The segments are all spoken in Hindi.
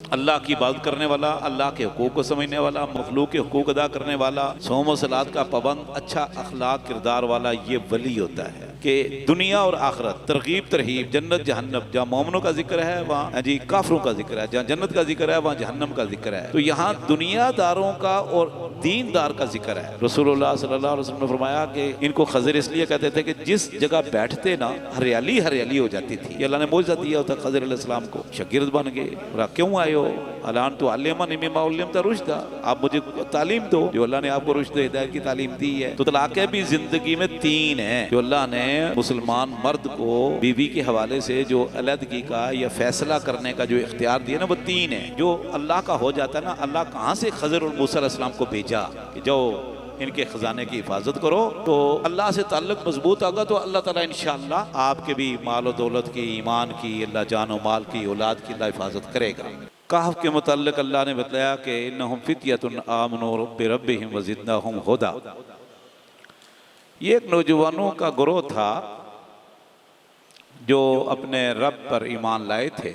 अल्लाह की इबादत करने वाला, अल्लाह के हुकूक को समझने वाला, मखलूक के हुकूक अदा करने वाला, सौम और सलात का पाबंद, अच्छा अखलाक किरदार वाला, ये वली होता है कि दुनिया और आखिरत, तरगीब तरहीब, जन्नत जहन्नम, जहाँ मोमिनों का जिक्र है वहाँ जी काफिरों का जिक्र है, जहाँ जन्नत का जिक्र है वहाँ जहन्नम का जिक्र है। तो यहाँ दुनियादारों का और दीनदार का जिक्र है। रसूलुल्लाह सल्लल्लाहु अलैहि वसल्लम ने फरमाया कि इनको खज़र इसलिए कहते थे कि जिस जगह बैठते ना हरियाली हरियाली हो जाती थी। ये अल्लाह ने मौजज़ा दिया होता खज़र अलैहिस्सलाम को। शागिर्द बन गए, क्यों आए हो? अलान तो अल्लिमनी मिम्मा उल्लिमता रुश्दा, आप मुझे तालीम दो जो अल्लाह ने आपको रुश्द हिदायत की तालीम दी है। तो तलाक़ें भी जिंदगी में तीन है जो अल्लाह ने मुसलमान मर्द को बीवी के हवाले से जो अलहदगी का या फैसला करने का जो इख्तियार दिया ना, वो तीन है। जो अल्लाह का हो जाता है ना, अल्लाह कहाँ से खज़र और मूसा अलैहिस्सलाम को भेजा कि जाओ इनके खजाने की हिफाजत करो। तो अल्लाह से ताल्लुक मजबूत होगा तो अल्लाह ताला इंशाअल्लाह आपके भी माल और दौलत की, ईमान की, अल्लाह जान और माल की, औलाद की अल्लाह हिफाजत करेगा। कहफ के मुताल्लिक अल्लाह ने बताया कि इन्नहुम फित्यतुन आमनू बिरब्बिहिम वज़िदनाहुम हुदा। ये एक नौजवानों का गिरोह था जो अपने रब पर ईमान लाए थे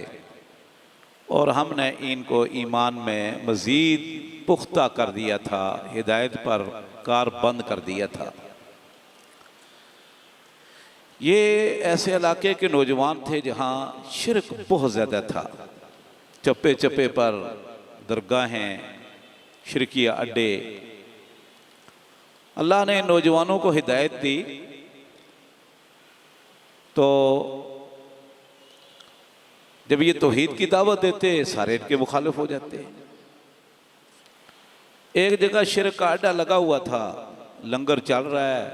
और हमने इनको ईमान में मज़ीद पुख्ता कर दिया था, हिदायत पर कार बंद कर दिया था। ये ऐसे इलाके के नौजवान थे जहाँ शिरक बहुत ज़्यादा था। चप्पे चप्पे पर दरगाहें, शिरकिया अड्डे। अल्लाह ने नौजवानों को हिदायत दी तो जब ये तौहीद की दावत देते सारे इनके मुखालिफ हो जाते। एक जगह शिरक का अड्डा लगा हुआ था, लंगर चल रहा है,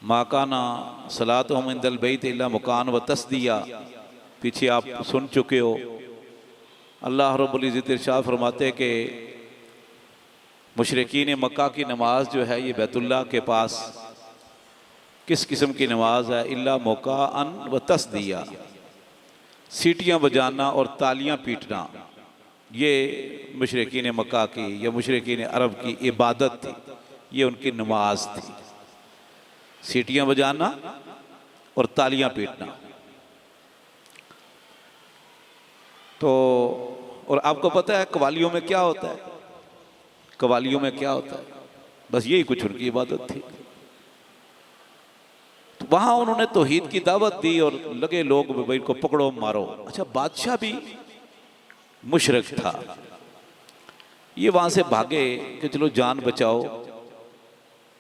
माकाना सलातुहुम इंदल बैत इल्ला मुकान व तस्दिया, पीछे आप सुन चुके हो। अल्लाह रब्बुल इज़्ज़त इरशाद फरमाते कि मुशरिकीन मक्का की नमाज जो है ये बैतुल्लाह के पास किस किस्म की नमाज है? इल्ला मुकाअन व तस्दिया, सीटियाँ बजाना और तालियाँ पीटना, ये मुशरिकीन मक्का की या मुशरिकीन अरब की इबादत थी, ये उनकी नमाज थी। सीटियाँ बजाना और तालियाँ पीटना। तो और आपको पता है कवालियों में क्या होता है? कवालियों में क्या होता है? बस यही कुछ उनकी इबादत थी। तो वहां उन्होंने तौहीद की दावत दी और लगे लोग भाई को पकड़ो मारो। अच्छा, बादशाह भी मुशरिक था। ये वहां से भागे कि चलो जान बचाओ,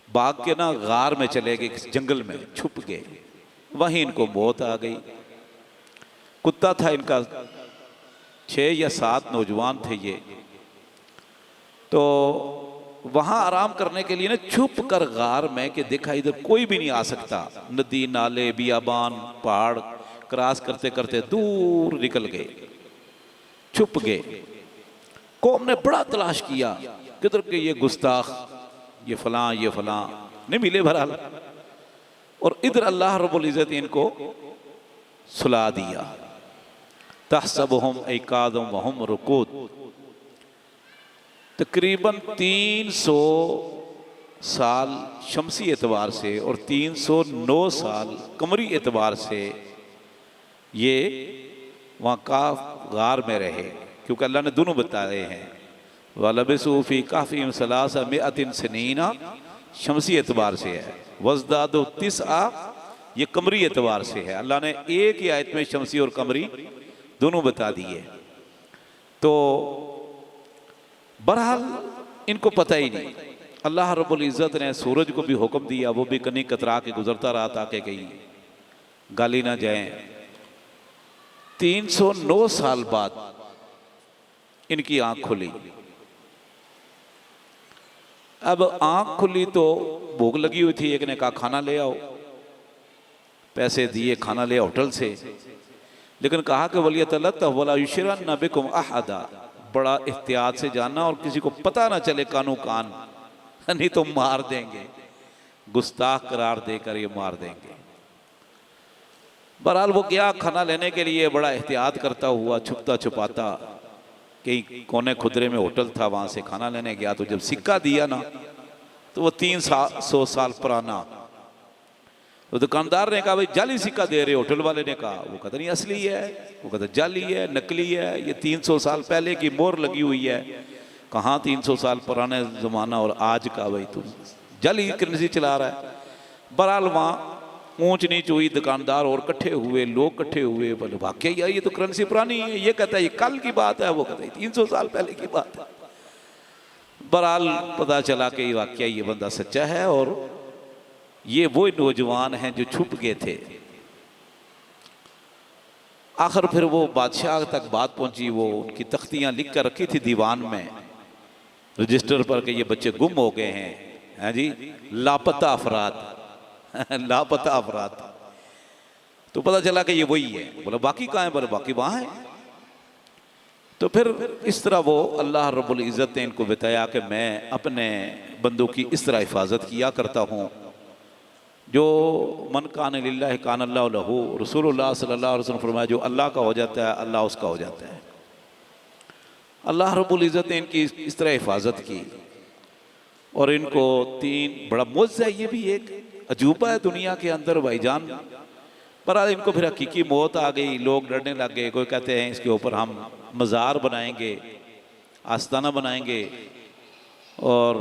भाग के ना गार में चले गए, जंगल में छुप गए। वहीं इनको मौत आ गई। कुत्ता था इनका, 6 या 7 नौजवान थे ये। तो वहां आराम करने के लिए ना छुप कर गार में कि देखा इधर कोई भी नहीं आ सकता। नदी नाले बियाबान पहाड़ क्रॉस करते करते दूर निकल गए, छुप गए। कौम ने बड़ा तलाश किया किधर के ये गुस्ताख, ये फलां नहीं मिले बहरहाल। और इधर अल्लाह रब्बुल इज़्ज़त इनको सुला दिया। तहसबुहुम ऐकादुम वहुम रुकूद। तकरीबन 300 साल शमसी एतबार से और 309 साल कमरी एतबार से ये वहाँ काफ गार में रहे, क्योंकि अल्लाह ने दोनों बताए हैं। वलबिसू फी कहफ़िहिम सलासा मिअतिन सनीना, शमसी एतबार से है। वज़दादु तिस्आ, ये कमरी एतबार से है। अल्लाह ने एक ही आयत में शमसी और कमरी दोनों बता दिए। तो बहरहाल इनको पता ही नहीं। अल्लाह रब्बुल इज़्ज़त ने सूरज को भी हुक्म दिया, वो भी कनी कतरा के गुजरता रहा ताकि कहीं गाली ना जाए। 309 साल बाद इनकी आंख खुली। अब आंख खुली तो भूख लगी हुई थी। एक ने कहा खाना ले आओ, पैसे दिए, खाना ले होटल से। लेकिन कहा कि वलियतलत वला युशरन बिकुम अहदा, बड़ा एहतियात से जाना और किसी को पता ना चले कानू कान, नहीं तो मार देंगे, गुस्ताख करार देकर ये मार देंगे। बहरहाल वो गया खाना लेने के लिए, बड़ा एहतियात करता हुआ छुपता छुपाता कहीं कोने खुदरे में होटल था, वहां से खाना लेने गया। तो जब सिक्का दिया ना तो वो 300 साल पुराना तो दुकानदार ने कहा भाई जाली सिक्का दे रहे हो, होटल वाले ने कहा, वो कहता नहीं असली है, वो कहता जाली है, नकली है, ये 300 साल पहले की मोहर लगी हुई है। कहाँ 300 साल पुराने ज़माना और आज का, भाई तुम जाली करेंसी चला रहा है। बहरहाल वहाँ ऊंच नीच हुई, दुकानदार और इकट्ठे हुए, लोग इकट्ठे हुए, बोले वाकई यार ये तो करेंसी पुरानी है, ये कहता है ये कल की बात है, वो कहता है 300 साल पहले की बात है। बहरहाल पता चला कि वाकई ये बंदा सच्चा है और ये वो नौजवान हैं जो छुप गए थे। आखिर फिर वो बादशाह तक बात पहुंची, वो उनकी तख्तियां लिख कर रखी थी दीवान में रजिस्टर पर कि ये बच्चे गुम हो गए हैं जी, लापता अफराद लापता अफराद। तो पता चला कि ये वही है। बोला बाकी कहाँ है? बोले बाकी वहाँ है। तो फिर इस तरह वो अल्लाह रब्बुल इज़्ज़त ने इनको बताया कि मैं अपने बंदों की इस तरह हिफाजत किया करता हूँ, जो मन कान लिल्लाहि कान अल्लाहु लहू, रसूलुल्लाह सल्लल्लाहु अलैहि वसल्लम फरमाया जो अल्लाह का हो जाता है अल्लाह उसका हो जाता है। अल्लाह रब्बुल इज़्ज़त ने इनकी इस तरह हिफाजत की और इनको तीन बड़ा मुअज़्ज़ा है, ये भी एक अजूबा है दुनिया के अंदर भाईजान। पर आज इनको फिर हकीकी मौत आ गई, लोग डरने लग गए। कोई कहते हैं इसके ऊपर हम मज़ार बनाएंगे, आस्ताना बनाएंगे, और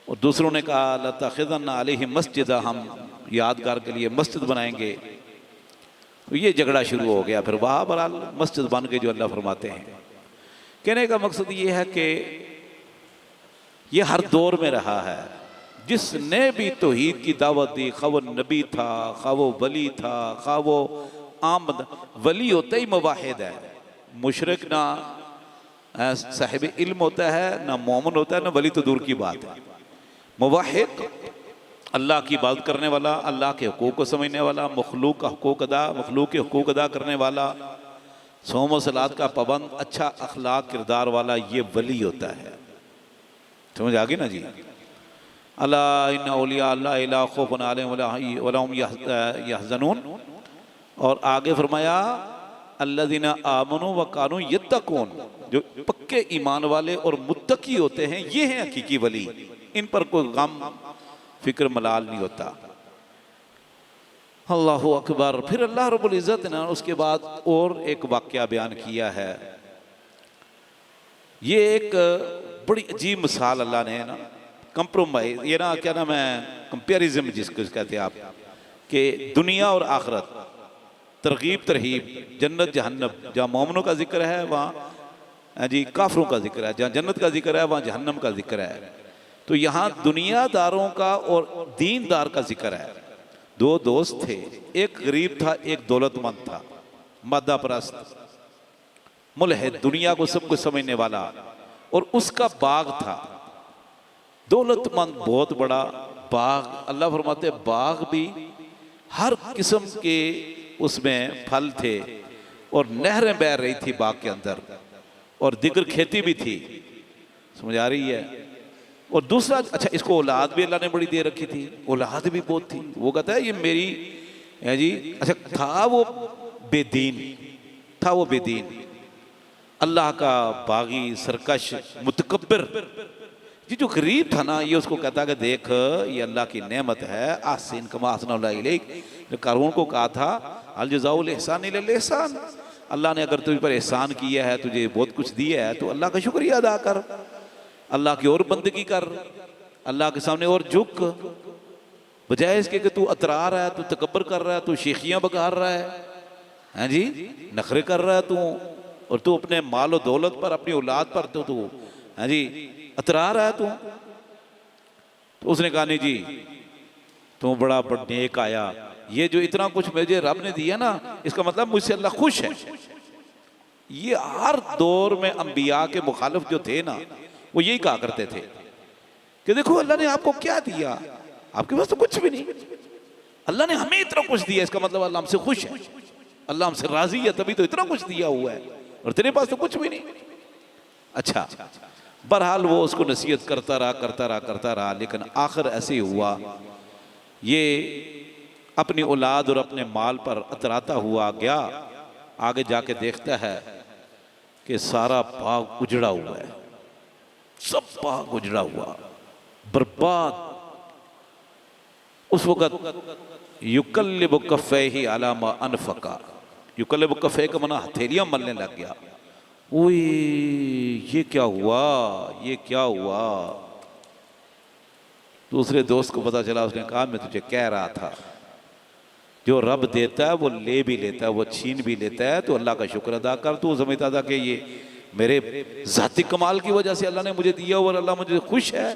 दूसरों ने कहा लतखिज़न्ना अलैहिम मस्जिदा, हम यादगार के लिए मस्जिद बनाएंगे। तो ये झगड़ा शुरू हो गया। फिर वहाँ बहरहाल मस्जिद बन गई जो अल्लाह फरमाते हैं। कहने का मकसद ये है कि ये हर दौर में रहा है। जिसने भी तौहीद की दावत दी, खा वो नबी था, खा वो वली था, खा वो आमद, वली होता ही मुवाहिद है, मुशरिक ना साहिब इल्म होता है, ना मोमिन होता है, ना वली तो दूर की बात है। मुवाहिद अल्लाह की इबादत करने वाला, अल्लाह के हुकूक को समझने वाला, मखलूक का हुकूक अदा, मखलूक के हुकूक अदा करने वाला, सौम व सलात का पाबंद, अच्छा अखलाक किरदार वाला, ये वली होता है। समझ आ गई ना जी। अला इन्ना औलिया अल्लाह ला खौफुन अलैहिम वला हुम यहज़नून। और आगे फरमाया अल्लज़ीना आमनू व कानू यत्तकून, जो पक्के ईमान वाले और मुत्तकी होते हैं, ये हैं हकीकी वली। इन पर कोई गम फिक्र मलाल नहीं होता। अल्लाहु अकबर। फिर अल्लाह रब्बुल इज़्ज़त ने उसके बाद और एक वाक़या बयान किया है। ये एक बड़ी अजीब मिसाल अल्लाह ने ना, कंप्रोमाइज, ये ना क्या नाम है, कंपेरिज्म जिसको कहते हैं आप, कि दुनिया और आखिरत, तरगीब तरहीब, जन्नत जहन्नम, जहाँ मोमिनों का जिक्र है वहाँ जी काफरों का जिक्र है, जहाँ जन्नत का जिक्र है वहाँ जहन्नम का जिक्र है। तो यहाँ दुनियादारों का और दीनदार का जिक्र है। दो दोस्त थे, एक गरीब था, एक दौलतमंद था, मादा परस्त, मुल्हिद, दुनिया को सब कुछ समझने वाला, और उसका बाग था। दौलतमंद बहुत बड़ा बाग, अल्लाह फरमाते बाग भी हर किस्म के उसमें फल थे, और नहरें बह रही थी बाग के अंदर, और दिगर खेती भी थी। समझ आ रही है? और दूसरा, अच्छा इसको औलाद भी अल्लाह ने बड़ी दे रखी थी, औलाद भी बहुत थी। वो कहता है ये मेरी है जी। अच्छा था वो बेदीन, था वो बेदीन, अल्लाह का बागी, सरकश, मुतकब्बिर। ये जो गरीब था ना, ये उसको कहता कि देख ये अल्लाह की नेमत है, आसिन कमा अहसन इलैक। कारून को कहा था अल जज़ाउल इहसान इल्ल इहसान, अल्लाह ने अगर तुझ पर एहसान किया है, तुझे बहुत कुछ दिया है, तो अल्लाह का शुक्रिया अदा कर, अल्लाह की और बंदगी कर, अल्लाह के सामने और झुक, बजाय इसके कि तू अतरा रहा है, तू तकब्बर कर रहा है, तू शेखियाँ बघार रहा है जी, नखरे कर रहा है तू, और तू अपने माल और दौलत पर, अपनी औलाद पर तो तू है जी अतरा रहा है तू। तो उसने कहा नहीं जी तू बड़ा नेक आया, ये जो इतना कुछ मुझे रब ने दिया ना, इसका मतलब मुझसे अल्लाह खुश है। ये हर दौर में अंबिया के मुखालिफ जो थे ना, वो यही कहा करते थे कि देखो अल्लाह ने आपको क्या दिया, आपके पास तो कुछ भी नहीं, अल्लाह ने हमें इतना कुछ दिया, इसका मतलब अल्लाह हमसे खुश है, अल्लाह हमसे राजी है, तभी तो इतना कुछ दिया हुआ है, और तेरे पास तो कुछ भी नहीं। अच्छा, बहरहाल वो उसको नसीहत करता रहा, लेकिन आखिर ऐसे ही हुआ, ये अपनी औलाद और अपने माल पर अतराता हुआ गया। आगे जाके देखता है कि सारा बाग उजड़ा हुआ है, सब बाग उजड़ा हुआ, बर्बाद, उस वक़्त युकल्लिबु कफ़ैहि अला मा अनफ़क़ा, युकल्लिबु कफ़ैहि का मना हथेलियाँ मलने लग गया। ओए ये क्या हुआ, ये क्या हुआ। दूसरे दोस्त को पता चला, उसने कहा मैं तुझे कह रहा था जो रब देता है वो ले भी लेता है, वो छीन भी लेता है, तो अल्लाह का शुक्र अदा कर। तू समझता था कि ये मेरे ज़ाती कमाल की वजह से अल्लाह ने मुझे दिया और अल्लाह मुझे खुश है।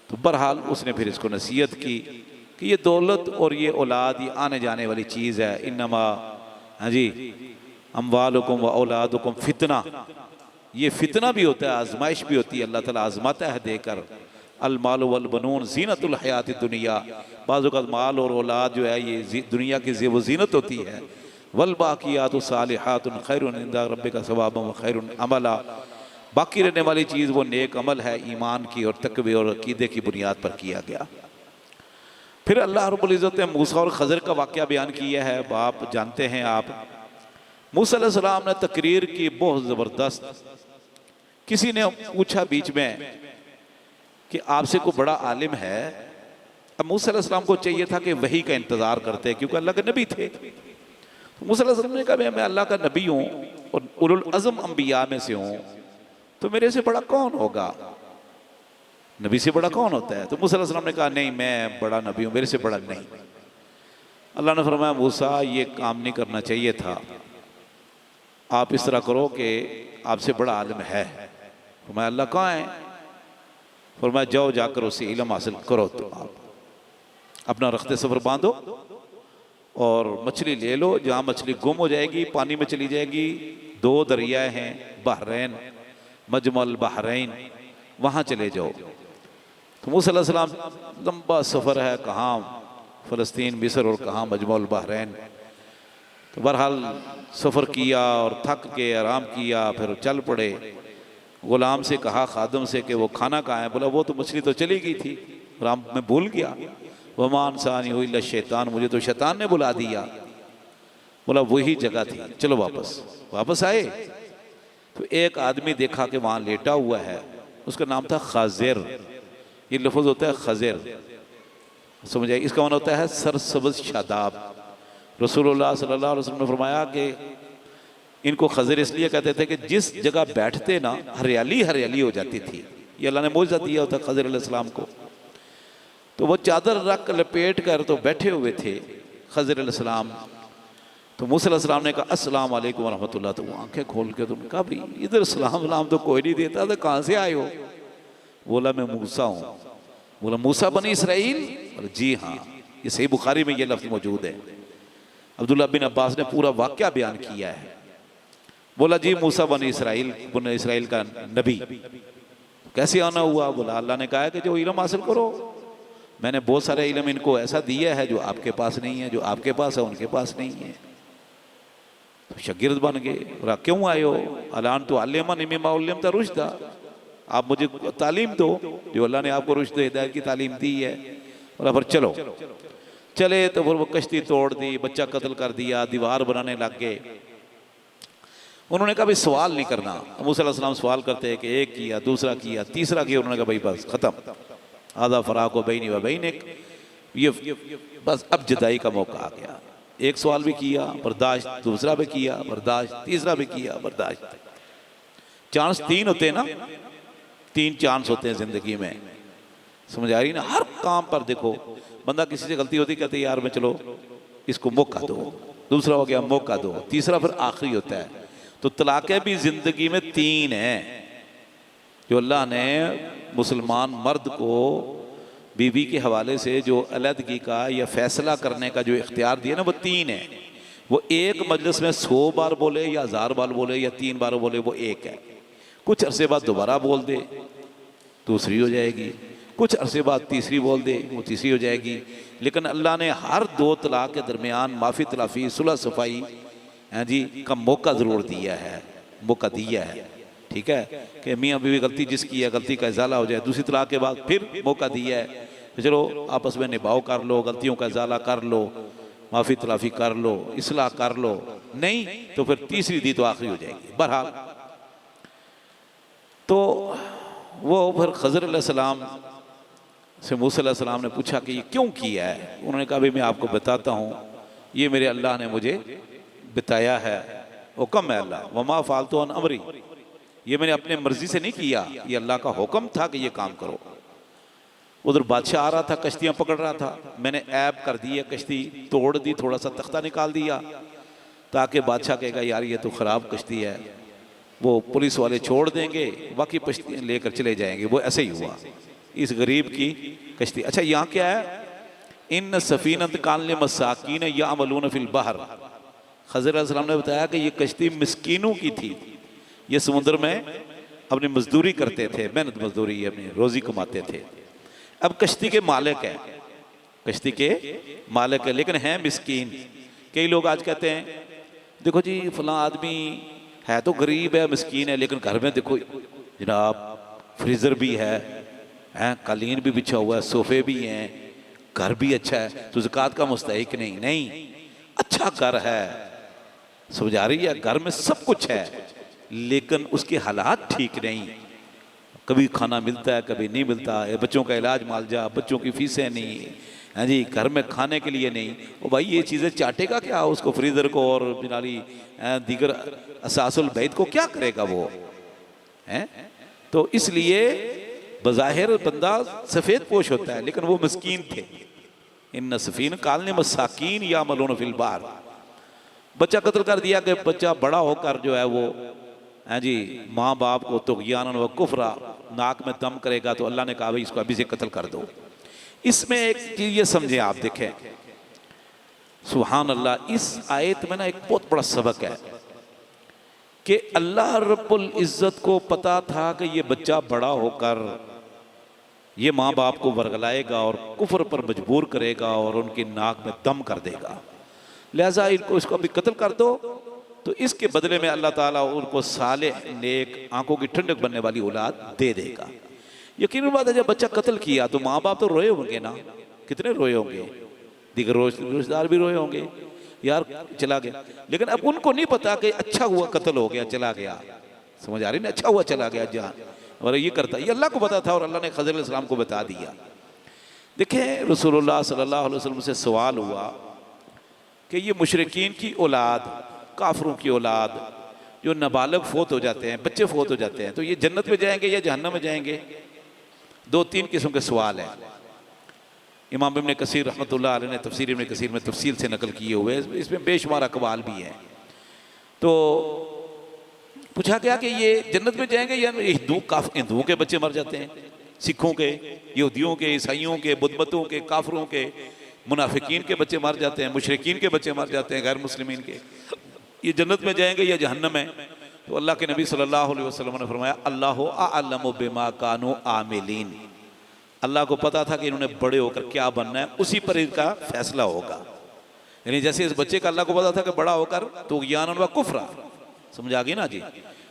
तो बहरहाल उसने फिर इसको नसीहत की कि ये दौलत और ये औलाद ये आने जाने वाली चीज़ है। इन्नमा, हाँ जी, अम्वालुकुम व औलादुकुम फितना, ये फितना भी होता है, आजमाइश भी होती है, अल्लाह ताला आजमाता है देकर। अल माल वल बनून ज़ीनतुल हयात दुनिया, बाज़ औक़ात माल और औलाद जो है ये दुनिया की ज़ेब व ज़ीनत होती है। वल बाक़ियातु सालिहातुन खैरुन इंदा रब्बिका सवाबन व खैरुन अमला, बाकी रहने वाली चीज़ वो नेक अमल है, ईमान की और तक़वे और अक़ीदे की बुनियाद पर किया गया। फिर अल्लाह रब्बुल इज़्ज़त ने मूसा और खज़र का वाक़या बयान किया है। आप जानते हैं, आप मूसा अलैहिस्सलाम ने तकरीर की बहुत ज़बरदस्त। किसी ने पूछा बीच में कि आपसे कोई बड़ा आलिम है। अब मूसा अलैहिस्सलाम को चाहिए था कि वही का इंतज़ार करते, क्योंकि अल्लाह के नबी थे। तो मूसा अलैहिस्सलाम ने कहा मैं अल्लाह का नबी हूँ और उलुल अज़्म अंबिया में से हूँ, तो मेरे से बड़ा कौन होगा, नबी से बड़ा कौन होता है। तो मूसा अलैहिस्सलाम ने कहा नहीं, मैं बड़ा नबी हूँ, मेरे से बड़ा नहीं। अल्लाह ने फरमाया मूसा ये काम नहीं करना चाहिए था, आप इस तरह करो कि आपसे बड़ा आलिम है। फरमाया अल्लाह कहाँ है। फरमाया जाओ जाकर उससे इल्म हासिल करो। तो आप अपना रख्ते सफ़र बांधो और मछली ले लो, जहाँ मछली गुम हो जाएगी पानी में चली जाएगी। 2 दरियाएँ हैं, बहरैन, मजमल बहरैन, वहाँ चले जाओ। तो मूसा अलैहिस्सलाम लंबा सफ़र है, कहाँ फ़लस्तीन मिस्र और कहाँ मजमल बहरैन। तो बहरहाल सफ़र किया और थक के आराम किया, फिर चल पड़े। गुलाम से कहा, खादम से, कि वो खाना कहाँ है। बोला वो तो मछली तो चली गई थी, राम मैं भूल गया। वमा इंसानी हुई इल्ला शैतान, मुझे तो शैतान ने बुला दिया। बोला वही जगह थी, चलो वापस आए। तो एक आदमी देखा कि वहाँ लेटा हुआ है, उसका नाम था खज़र। ये लफ्ज़ होता है खज़र, समझ आए, इसका मतलब होता है सरसब्ज़ शादाब। रसूलुल्लाह सल्लल्लाहु अलैहि वसल्लम ने फरमाया कि इनको खज़र इसलिए कहते थे कि जिस जगह बैठते ना हरियाली हरियाली हो जाती थी। ये अल्लाह ने मौजज़ा दिया होता खज़र अलैहिस्सलाम को। तो वो चादर रख लपेट कर तो बैठे हुए थे खज़र अलैहिस्सलाम। तो मूसा अलैहिस्सलाम ने कहा अस्सलाम वालेकुम व रहमतुल्लाह। तो आंखें खोल के तुमने कहा भाई इधर सलाम तो कोई नहीं देता, तो कहाँ से आए हो। बोला मैं मूसा हूँ। बोला मूसा बनी इसराइल। बोला जी हाँ, ये सही बुखारी में ये लफ्ज़ मौजूद है। अब्दुल्ला बिन अब्बास ने पूरा वाक़या बयान किया है। बोला जी मूसा बनी इसराइल का नबी कैसे आना हुआ। बोला अल्लाह ने कहा है कि जो इल्म हासिल करो, मैंने बहुत सारे इल्म इनको ऐसा दिया है जो आपके पास नहीं है, जो आपके पास है उनके पास नहीं है। तो शागिर्द बन गए। बोला क्यों आए हो। अलान तो अल्लमनी मिम्मा उल्लिमता रुश्दा, आप मुझे तालीम दो जो अल्लाह ने आपको रुश्द हिदायत की तालीम दी है। बोला फिर चलो। चले तो फिर वो कश्ती तोड़ दी, बच्चा कत्ल कर दिया, दीवार बनाने लग गए। उन्होंने कहा भाई सवाल नहीं करना। मूसा अलैहिस्सलाम सवाल करते हैं कि एक किया, दूसरा किया, तीसरा किया। उन्होंने कहा भाई बस खत्म, आधा फराक बैनी व बैनिक, ये बस अब जुदाई का मौका आ गया। एक सवाल भी किया बर्दाश्त, दूसरा भी किया बर्दाश्त, तीसरा भी किया बर्दाश्त। चांस 3 होते हैं ना, 3 चांस होते हैं जिंदगी में, समझ आ रही ना। हर काम पर देखो बंदा किसी से गलती होती, कहते यार मैं चलो इसको मौका दो, दूसरा हो गया मौका दो, तीसरा फिर आखिरी होता है। तो तलाक़ें भी जिंदगी में 3 हैं जो अल्लाह ने मुसलमान मर्द को बीवी के हवाले से जो अलहदगी का या फैसला करने का जो इख्तियार दिया ना, वो 3 है। वो एक मजलिस में 100 बार बोले या 1000 बार बोले या 3 बार बोले, वो एक है। कुछ अरसे बाद दोबारा बोल दे, दूसरी हो जाएगी। कुछ अरसे बाद तीसरी बोल दे, वो तीसरी हो जाएगी। लेकिन अल्लाह ने हर 2 तलाक के दरमियान माफ़ी तलाफ़ी सुलह सफ़ाई जी का मौका ज़रूर दिया है, मौका दिया है। ठीक है कि मियाँ बीवी गलती जिसकी है गलती का इजाला हो जाए, दूसरी तलाक के बाद फिर मौका दिया है तो चलो आपस में निभाव कर लो, गलतियों का इजाला कर लो, माफ़ी तलाफ़ी कर लो, इस्लाह कर लो। नहीं तो फिर तीसरी दी तो आखिरी हो जाएगी। बहरहाल तो वो फिर खज़र अलैहिस्सलाम से मूसा अलैहिस्सलाम ने पूछा कि ये क्यों किया है। उन्होंने कहा भाई मैं आपको बताता हूँ, ये मेरे अल्लाह ने मुझे बताया है, हुक्म है अल्लाह, वमा फालतू अन अमरी, ये मैंने अपने मर्जी से नहीं किया, ये अल्लाह का हुक्म था कि ये काम करो। उधर बादशाह आ रहा था, कश्तियाँ पकड़ रहा था, मैंने ऐब कर दी है, कश्ती तोड़ दी, थोड़ा सा तख्ता निकाल दिया ताकि बादशाह कहेगा यार ये तो ख़राब कश्ती है, वो पुलिस वाले छोड़ देंगे, बाकी कश्ती लेकर चले जाएंगे। वो ऐसे ही हुआ इस गरीब की कश्ती। अच्छा यहाँ क्या है, इन सफ़ीनत कान मसाकीन या अमलून फिल बहर, खज़र अलैहिस्सलाम ने बताया कि ये कश्ती मिस्कीनों की थी, ये समुद्र में अपनी मजदूरी करते थे, मेहनत मजदूरी अपनी रोज़ी कमाते थे। अब कश्ती के मालिक है, कश्ती के मालिक है, लेकिन हैं मिस्कीन। कई लोग आज कहते हैं देखो जी फलां आदमी है तो गरीब है, मिस्कीन है, लेकिन घर में देखो जनाब फ्रीज़र भी है, कालीन भी बिछा हुआ है, सोफे भी हैं, घर भी अच्छा है, तो ज़कात का मुस्तहिक नहीं। नहीं, अच्छा घर है, समझा रही है, घर में सब कुछ है, लेकिन उसके हालात ठीक नहीं, कभी खाना मिलता है कभी नहीं मिलता है, बच्चों का इलाज मालजा, बच्चों की फीसें नहीं, हाँ जी, घर में खाने के लिए नहीं। वो भाई ये चीज़ें चाटेगा क्या, उसको फ्रीज़र को और बिनाली दीगर असासुल बैत को क्या करेगा वो हैं। तो इसलिए बज़ाहिर बंदा सफ़ेद पोश होता है, लेकिन वो मिस्कीन थे। इन सफ़ीन काल मसाकीन या मलून फिल बार, बच्चा कत्ल कर दिया कि बच्चा बड़ा होकर जो है वो हैं जी माँ बाप को तुग़यान व कुफ्रा नाक में दम करेगा, तो अल्लाह ने कहा भाई इसको अभी से कत्ल कर दो। इसमें एक चीज़ ये समझें आप, देखें सुभान अल्लाह, इस आयत में ना एक बहुत बड़ा सबक है कि अल्लाह रब्बुल इज़्ज़त को पता था कि ये बच्चा बड़ा होकर ये माँ बाप को वर्गलाएगा और कुफ्र पर मजबूर करेगा और उनकी नाक में दम कर देगा, लिहाजा इनको इसको अभी कत्ल कर दो, तो इसके बदले में अल्लाह ताला उनको सालेह नेक आंखों की ठंडक बनने वाली औलाद दे देगा। यकीन बात है जब बच्चा कत्ल किया तो माँ बाप तो रोए होंगे ना, कितने रोए होंगे, दीगर रिश्तेदार भी रोए होंगे, यार चला गया। लेकिन अब उनको नहीं पता कि अच्छा हुआ कत्ल हो गया, चला गया, समझ आ रही ना, अच्छा हुआ चला गया जान, और ये करता, ये अल्लाह को पता था और अल्लाह ने खज़र अलैहिस्सलाम को बता दिया। देखें रसूलुल्लाह सल्लल्लाहु अलैहि वसल्लम से सवाल हुआ कि ये मुशरिकीन की औलाद, काफरों की औलाद जो नाबालिग फोत हो जाते हैं, बच्चे फोत हो जाते हैं, तो ये जन्नत में जाएंगे या जहन्नम में जाएंगे? दो तीन किस्म के सवाल हैं। इमाम इब्न कसीर रहमतुल्लाह अलैह ने तफसीर इब्न कसीर में तफसील से नकल किए हुए, इसमें बेशुमार अक़वाल भी हैं। तो पूछा गया कि ये जन्नत में जाएंगे या हिंदुओं के बच्चे मर जाते हैं, सिखों के, यहूदियों के, ईसाइयों के, बुद्धिमतों के, काफरों के, मुनाफिकीन के बच्चे मर जाते हैं, मुशरिकीन के बच्चे मर जाते हैं, गैर मुस्लिमीन के, ये जन्नत में जाएंगे या जहन्नम में? तो अल्लाह के नबी सल्लल्लाहु अलैहि वसल्लम ने फरमाया अल्लाहु अअलमु बिमा कानू आमिलीन, अल्लाह को पता था कि इन्होंने बड़े होकर क्या बनना है, उसी पर इनका फैसला होगा। यानी जैसे इस बच्चे का अल्लाह को पता था कि बड़ा होकर तुग़यान व कुफ्रा, समझ आ गई ना जी,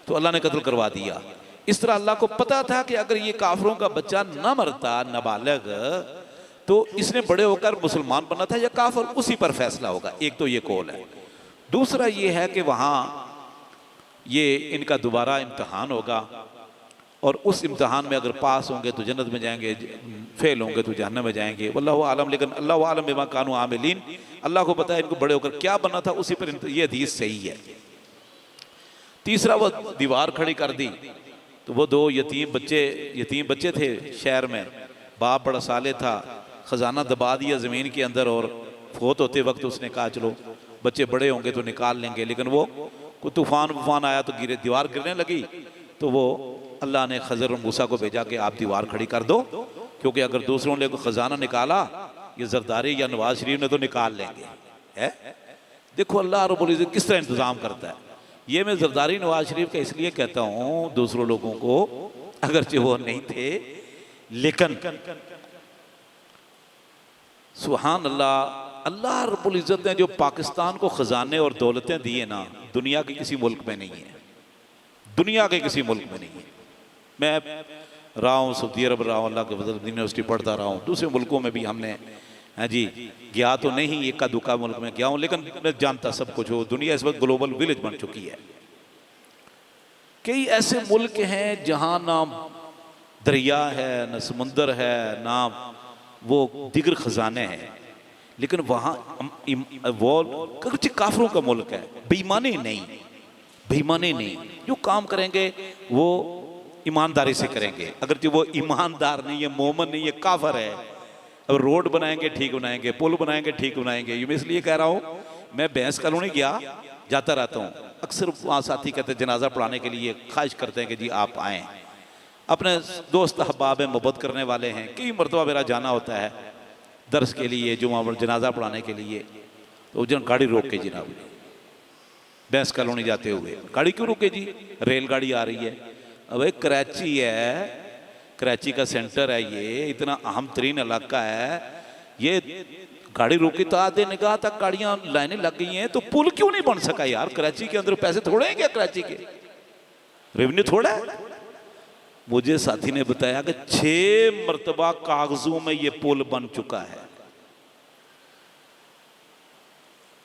तो अल्लाह ने कत्ल करवा दिया। इस तरह अल्लाह को पता था कि अगर ये काफरों का बच्चा न मरता, नाबालिग, तो इसने बड़े होकर मुसलमान बनना था या काफिर, उसी पर फैसला होगा। एक तो ये कौल है। दूसरा ये है कि वहाँ ये इनका दोबारा इम्तहान होगा और उस इम्तहान में अगर पास होंगे तो जन्नत में जाएंगे, फेल होंगे तो जहन्नम में जाएंगे, वल्लाहु आलम। लेकिन अल्लाहु आलम बिमा कानू आमिलीन, अल्लाह को पता है इनको बड़े होकर क्या बनना था, उसी पर ये हदीस सही है। तीसरा वो दीवार खड़ी कर दी, तो वो दो यतीम बच्चे थे शहर में, बाप बड़ा साले था, खजाना दबा दिया ज़मीन के अंदर और फोत होते वक्त उसने कहा चलो बच्चे बड़े होंगे तो निकाल लेंगे, लेकिन वो कोई तूफान आया तो दीवार गिरने लगी, तो वो अल्लाह ने खज़र और मूसा को भेजा कि आप दीवार खड़ी कर दो, क्योंकि अगर दूसरों ने खजाना निकाला, ये जरदारी या नवाज शरीफ ने तो निकाल लेंगे। है देखो अल्लाह रब्बुल इज़्ज़त किस तरह इंतज़ाम करता है। ये मैं जरदारी नवाज शरीफ का इसलिए कहता हूँ, दूसरों लोगों को अगरचे वो नहीं थे, लेकिन सुभान अल्लाह, अल्लाह रब्बुल इज़्ज़त ने जो पाकिस्तान को ख़जाने और दौलतें दी है ना, दुनिया के किसी मुल्क में नहीं है, दुनिया के किसी मुल्क में नहीं है। मैं रहा हूँ सऊदी अरब रहा हूँ, अल्लाह के फज़ल यूनिवर्सिटी पढ़ता रहा हूँ, दूसरे मुल्कों में भी हमने हैं जी गया तो नहीं, एका दुका मुल्क में गया हूँ, लेकिन मैं जानता सब कुछ हो। दुनिया इस वक्त ग्लोबल विलेज बन चुकी है। कई ऐसे मुल्क हैं जहाँ ना दरिया है, ना समुंदर है, ना वो दिगर खजाने हैं, लेकिन वहाँ वो काफरों का मुल्क है। बेईमानी नहीं, बेईमानी नहीं, जो काम करेंगे वो ईमानदारी से करेंगे। अगर जो वो ईमानदार नहीं है, मोमन नहीं है, काफर है। अब रोड बनाएंगे ठीक बनाएंगे, पुल बनाएंगे ठीक बनाएंगे। ये मैं इसलिए कह रहा हूँ, मैं भैंस कॉलोनी जाता रहता हूँ, अक्सर वहाँ साथी कहते हैं जनाजा पढ़ाने के लिए ख्वाहिश करते हैं कि जी आप आएँ। अपने दोस्त अहबाब मोहब्बत करने वाले हैं, कई मरतबा मेरा जाना होता है दर्स के लिए, जुमा पर जनाजा पढ़ाने के लिए। तो जन गाड़ी रोक के जनाब भैंस कॉलोनी जाते हुए, गाड़ी क्यों रोके जी? रेलगाड़ी आ रही है। अब कराची है, कराची का सेंटर है, ये इतना अहम तरीन इलाका है, ये गाड़ी रोकी तो आधे निगाह तक गाड़ियां लाइनें लग गई हैं। तो पुल क्यों नहीं बन सका यार? कराची के अंदर पैसे थोड़े हैं क्या? कराची के रेवेन्यू थोड़ा है? मुझे साथी ने बताया कि 6 मरतबा कागजों में ये पुल बन चुका है,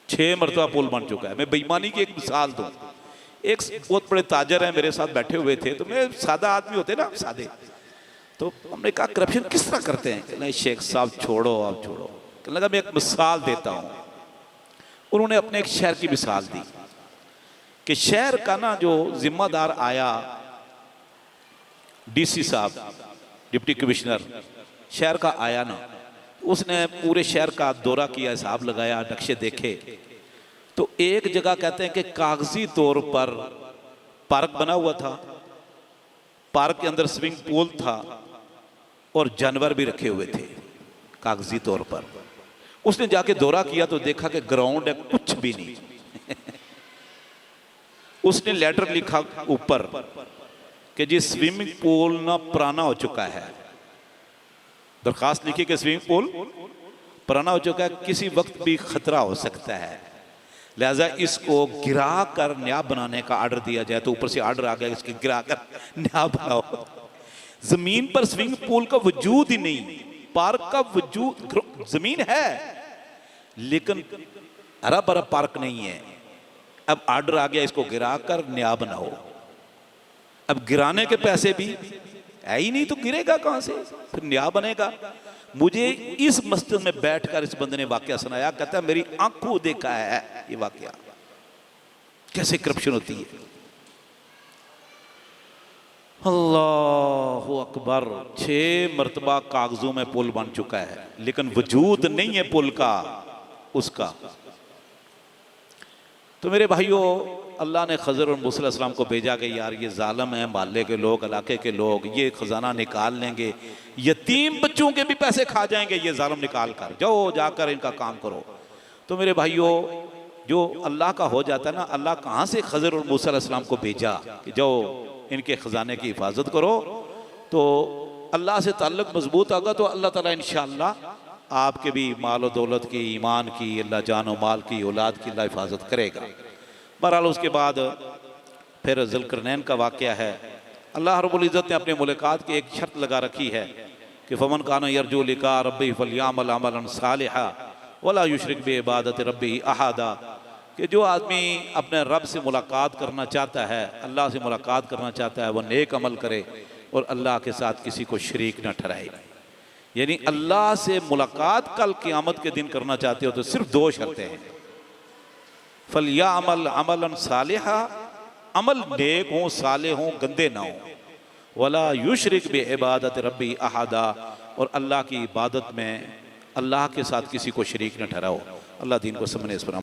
6 मरतबा पुल बन चुका है। मैं बेईमानी की एक मिसाल दूं। एक बहुत बड़े ताजर हैं मेरे साथ बैठे हुए थे, तो मैं सादा आदमी होते ना, सादे, तो हमने कहा करप्शन किस तरह करते हैं? नहीं शेख साहब छोड़ो, आप छोड़ो। कहने लगा मैं एक मिसाल देता हूं। उन्होंने अपने एक शहर की मिसाल दी कि शहर का ना जो जिम्मेदार आया, डीसी साहब, डिप्टी कमिश्नर शहर का आया ना, उसने पूरे शहर का दौरा किया, हिसाब लगाया, नक्शे देखे। तो एक जगह कहते हैं कि कागजी तौर पर पार्क बना हुआ था, पार्क के अंदर स्विमिंग पूल था और जानवर भी रखे हुए थे कागजी तौर पर। उसने जाके दौरा किया तो देखा कि ग्राउंड है, कुछ भी नहीं। उसने लेटर लिखा ऊपर कि जी स्विमिंग पूल ना पुराना हो चुका है। दरखास्त लिखी कि स्विमिंग पूल पुराना हो चुका है, किसी वक्त भी खतरा हो सकता है, लिहाजा इसको गिरा कर नया बनाने का आर्डर दिया जाए। तो ऊपर से आर्डर आ गया इसकी गिरा कर नया बनाओ। जमीन पर स्विमिंग पूल का वजूद ही नहीं, पार्क का वजूद, जमीन है लेकिन हरा भरा पार्क नहीं है। अब आर्डर आ गया इसको गिरा कर नया बनाओ। अब गिराने के पैसे भी है ही नहीं, तो गिरेगा कहां से, फिर नया बनेगा। मुझे इस मस्जिद में बैठकर इस बंदे ने वाकया सुनाया, कहता है मेरी आंखों देखा है ये वाकया, कैसे करप्शन होती है। अल्लाहु अकबर। 6 मरतबा कागजों में पुल बन चुका है, लेकिन वजूद नहीं है पुल का, उसका। तो मेरे भाइयों, अल्लाह ने खज़र और मूसा अलैहिस्सलाम को भेजा कि यार ये जालिम है, मोहल्ले के लोग, इलाके के लोग, ये खजाना निकाल लेंगे, यतीम बच्चों के भी पैसे खा जाएंगे ये जालिम, निकाल कर जाओ, जाकर इनका काम करो। तो मेरे भाइयों, जो अल्लाह का हो जाता है ना, अल्लाह कहाँ से खज़र और मूसा अलैहिस्सलाम को भेजा कि जाओ इनके ख़जाने की हिफाजत करो। तो अल्लाह से ताल्लुक़ मजबूत होगा तो अल्लाह ताला इंशाअल्लाह आपके भी माल और दौलत की, ईमान की, अल्लाह जान और माल की, औलाद की अल्लाह हिफाजत करेगा। बहरहाल उसके बाद फिर ज़ुल्करनैन का वाक़या है। अल्लाह रब्बुल इज़्ज़त ने अपने मुलाकात की एक शर्त लगा रखी है कि फ़मन काना यरजू लिक़ा रब्बिही फ़लयअमल अमलन सालिहा वला युशरिक बिइबादति रब्बिही अहदा, कि जो आदमी अपने रब से मुलाकात करना चाहता है, अल्लाह से मुलाकात करना चाहता है, वह नेक अमल करे और अल्लाह के साथ किसी को शरीक न ठहराए। यानी अल्लाह से मुलाकात कल क़यामत के दिन करना चाहते हो तो सिर्फ 2 शर्तें हैं। फ़लयअमल अमलन सालिहा, अमल नेक हो, साले हों, गंदे ना हो। वला युशरिक बिइबादति रब्बिही अहदा, और अल्लाह की इबादत में अल्लाह के साथ किसी को शरीक न ठहराओ। अल्लाह दीन को समझने इस पर